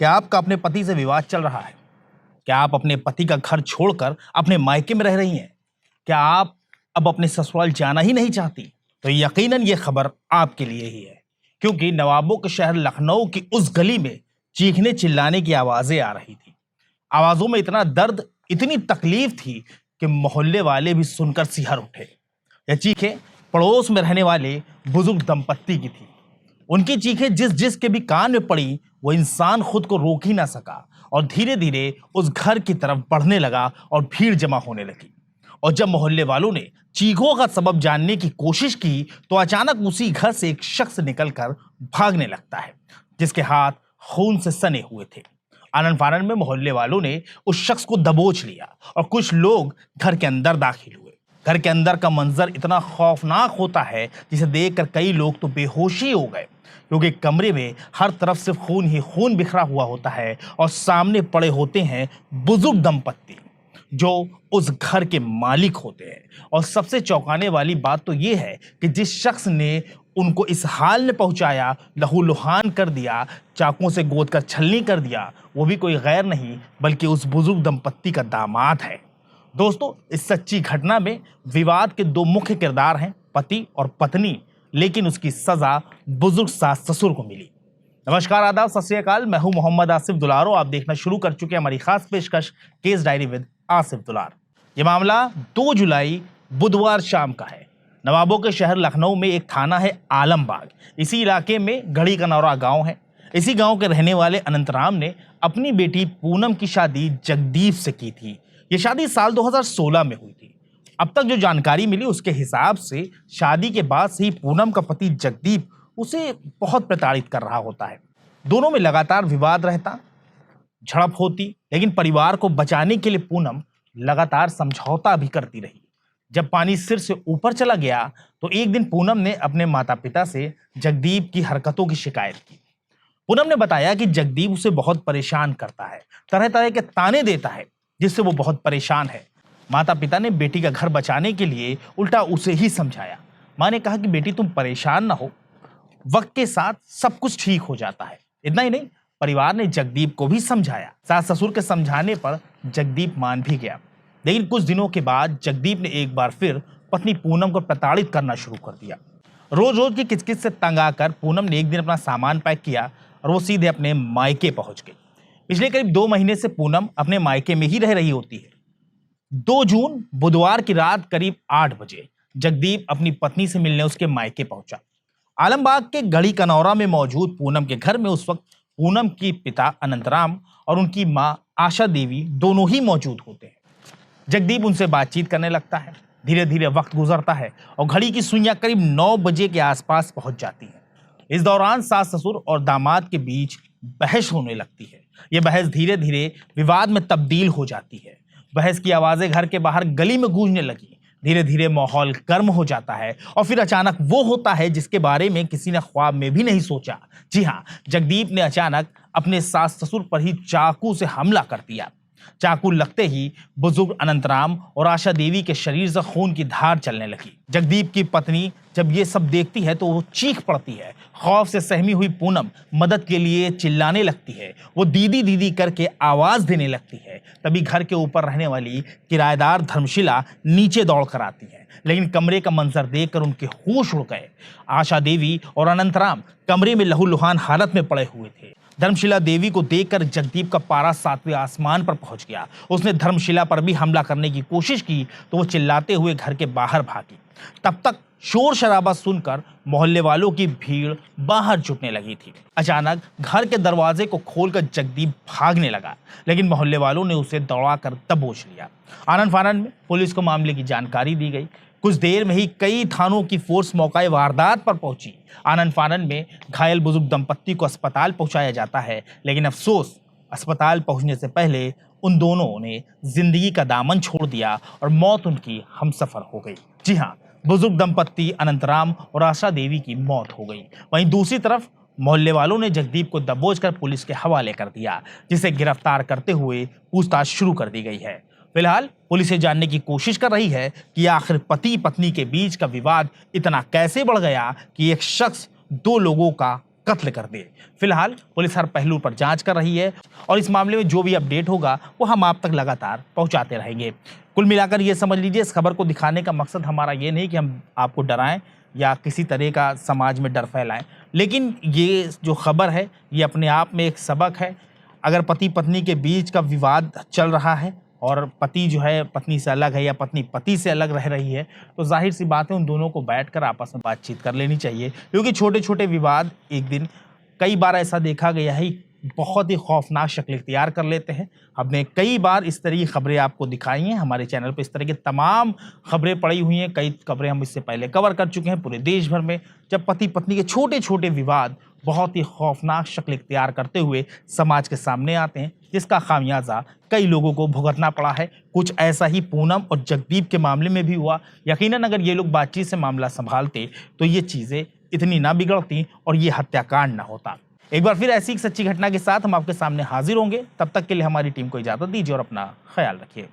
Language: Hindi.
क्या आपका अपने पति से विवाद चल रहा है? क्या आप अपने पति का घर छोड़कर अपने मायके में रह रही हैं? क्या आप अब अपने ससुराल जाना ही नहीं चाहती? तो यकीनन ये खबर आपके लिए ही है, क्योंकि नवाबों के शहर लखनऊ की उस गली में चीखने चिल्लाने की आवाजें आ रही थी। आवाजों में इतना दर्द, इतनी तकलीफ थी कि मोहल्ले वाले भी सुनकर सिहर उठे। यह चीखें पड़ोस में रहने वाले बुजुर्ग दंपत्ति की थी। उनकी चीखें जिस जिस के भी कान में पड़ी, वो इंसान खुद को रोक ही ना सका और धीरे धीरे उस घर की तरफ बढ़ने लगा और भीड़ जमा होने लगी। और जब मोहल्ले वालों ने चीखों का सबब जानने की कोशिश की तो अचानक उसी घर से एक शख्स निकलकर भागने लगता है, जिसके हाथ खून से सने हुए थे। आनन फानन में मोहल्ले वालों ने उस शख्स को दबोच लिया और कुछ लोग घर के अंदर दाखिल हुए। घर के अंदर का मंजर इतना खौफनाक होता है जिसे देखकर कई लोग तो बेहोशी हो गए, क्योंकि कमरे में हर तरफ से खून ही खून बिखरा हुआ होता है और सामने पड़े होते हैं बुजुर्ग दंपत्ति जो उस घर के मालिक होते हैं। और सबसे चौंकाने वाली बात तो ये है कि जिस शख्स ने उनको इस हाल में पहुंचाया, लहूलुहान कर दिया, चाकुओं से गोद कर छलनी कर दिया, वो भी कोई गैर नहीं बल्कि उस बुजुर्ग दंपत्ति का दामाद है। दोस्तों, इस सच्ची घटना में विवाद के दो मुख्य किरदार हैं, पति और पत्नी, लेकिन उसकी सजा बुजुर्ग सास ससुर को मिली। नमस्कार, आदाब, सत श्री अकाल। मैं हूं मोहम्मद आसिफ दुलारो। आप देखना शुरू कर चुके हैं हमारी खास पेशकश केस डायरी विद आसिफ दुलार। ये मामला 2 जुलाई बुधवार शाम का है। नवाबों के शहर लखनऊ में एक थाना है आलमबाग। इसी इलाके में गढ़ी कनौरा गांव है। इसी गांव के रहने वाले अनंतराम ने अपनी बेटी पूनम की शादी जगदीप से की थी। ये शादी साल 2016 में हुई थी। अब तक जो जानकारी मिली उसके हिसाब से शादी के बाद से ही पूनम का पति जगदीप उसे बहुत प्रताड़ित कर रहा होता है। दोनों में लगातार विवाद रहता, झड़प होती, लेकिन परिवार को बचाने के लिए पूनम लगातार समझौता भी करती रही। जब पानी सिर से ऊपर चला गया तो एक दिन पूनम ने अपने माता पिता से जगदीप की हरकतों की शिकायत की। पूनम ने बताया कि जगदीप उसे बहुत परेशान करता है, तरह तरह के ताने देता है, जिससे वो बहुत परेशान है। माता पिता ने बेटी का घर बचाने के लिए उल्टा उसे ही समझाया। माँ ने कहा कि बेटी तुम परेशान ना हो, वक्त के साथ सब कुछ ठीक हो जाता है। इतना ही नहीं, परिवार ने जगदीप को भी समझाया। सास ससुर के समझाने पर जगदीप मान भी गया। लेकिन कुछ दिनों के बाद जगदीप ने एक बार फिर पत्नी पूनम को प्रताड़ित करना शुरू कर दिया। रोज रोज की किचकिच से तंग आकर पूनम ने एक दिन अपना सामान पैक किया और वो सीधे अपने मायके पहुंच गई। पिछले करीब 2 महीने से पूनम अपने मायके में ही रह रही होती है। 2 जून बुधवार की रात करीब 8 बजे जगदीप अपनी पत्नी से मिलने उसके मायके पहुंचा। आलमबाग के गढ़ी कनौरा में मौजूद पूनम के घर में उस वक्त पूनम की पिता अनंतराम और उनकी मां आशा देवी दोनों ही मौजूद होते हैं। जगदीप उनसे बातचीत करने लगता है। धीरे धीरे वक्त गुजरता है और घड़ी की सुइयां करीब 9 बजे के आसपास पहुंच जाती हैं। इस दौरान सास ससुर और दामाद के बीच बहस होने लगती है। यह बहस धीरे धीरे विवाद में तब्दील हो जाती है। बहस की आवाजें घर के बाहर गली में गूंजने लगी। धीरे धीरे माहौल गर्म हो जाता है और फिर अचानक वो होता है जिसके बारे में किसी ने ख्वाब में भी नहीं सोचा। जी हाँ, जगदीप ने अचानक अपने सास ससुर पर ही चाकू से हमला कर दिया। चाकू लगते ही बुजुर्ग अनंतराम और आशा देवी के शरीर से खून की धार चलने लगी। जगदीप की पत्नी जब ये सब देखती है तो वो चीख पड़ती है। खौफ से सहमी हुई पूनम मदद के लिए चिल्लाने लगती है। वो दीदी दीदी करके आवाज देने लगती है। तभी घर के ऊपर रहने वाली किराएदार धर्मशिला नीचे दौड़ कर आती है, लेकिन कमरे का मंजर देखकर उनके होश उड़ गए। आशा देवी और अनंतराम कमरे में लहूलुहान हालत में पड़े हुए थे। धर्मशिला देवी को देखकर जगदीप का पारा 7वें आसमान पर पहुंच गया। उसने धर्मशिला पर भी हमला करने की कोशिश की तो वो चिल्लाते हुए घर के बाहर भागी। तब तक शोर शराबा सुनकर मोहल्ले वालों की भीड़ बाहर जुटने लगी थी। अचानक घर के दरवाजे को खोलकर जगदीप भागने लगा, लेकिन मोहल्ले वालों ने उसे दौड़ाकर दबोच लिया। आनन फानन में पुलिस को मामले की जानकारी दी गई। कुछ देर में ही कई थानों की फोर्स मौके वारदात पर पहुंची। आनन फानन में घायल बुजुर्ग दंपत्ति को अस्पताल पहुंचाया जाता है, लेकिन अफसोस, अस्पताल पहुंचने से पहले उन दोनों ने जिंदगी का दामन छोड़ दिया और मौत उनकी हमसफर हो गई। जी हाँ, बुजुर्ग दंपत्ति अनंतराम और आशा देवी की मौत हो गई। वहीं दूसरी तरफ मोहल्ले वालों ने जगदीप को दबोचकर पुलिस के हवाले कर दिया, जिसे गिरफ्तार करते हुए पूछताछ शुरू कर दी गई है। फिलहाल पुलिस ये जानने की कोशिश कर रही है कि आखिर पति पत्नी के बीच का विवाद इतना कैसे बढ़ गया कि एक शख्स 2 लोगों का कत्ल कर दिए। फिलहाल पुलिस हर पहलू पर जांच कर रही है और इस मामले में जो भी अपडेट होगा वो हम आप तक लगातार पहुंचाते रहेंगे। कुल मिलाकर ये समझ लीजिए, इस खबर को दिखाने का मकसद हमारा ये नहीं कि हम आपको डराएं या किसी तरह का समाज में डर फैलाएं, लेकिन ये जो खबर है ये अपने आप में एक सबक है। अगर पति पत्नी के बीच का विवाद चल रहा है और पति जो है पत्नी से अलग है या पत्नी पति से अलग रह रही है, तो जाहिर सी बात है उन दोनों को बैठकर आपस में बातचीत कर लेनी चाहिए, क्योंकि छोटे छोटे विवाद एक दिन, कई बार ऐसा देखा गया है, बहुत ही खौफनाक शक्ल इख्तियार कर लेते हैं। हमने कई बार इस तरह की खबरें आपको दिखाई हैं, हमारे चैनल पर इस तरह की तमाम खबरें पड़ी हुई हैं, कई खबरें हम इससे पहले कवर कर चुके हैं पूरे देश भर में, जब पति पत्नी के छोटे छोटे विवाद बहुत ही खौफनाक शक्ल इख्तियार करते हुए समाज के सामने आते हैं, जिसका खामियाजा कई लोगों को भुगतना पड़ा है। कुछ ऐसा ही पूनम और जगदीप के मामले में भी हुआ। यकीनन अगर ये लोग बातचीत से मामला संभालते तो ये चीज़ें इतनी ना बिगड़ती और ये हत्याकांड ना होता। एक बार फिर ऐसी एक सच्ची घटना के साथ हम आपके सामने हाजिर होंगे। तब तक के लिए हमारी टीम को इजाज़त दीजिए और अपना ख्याल रखिए।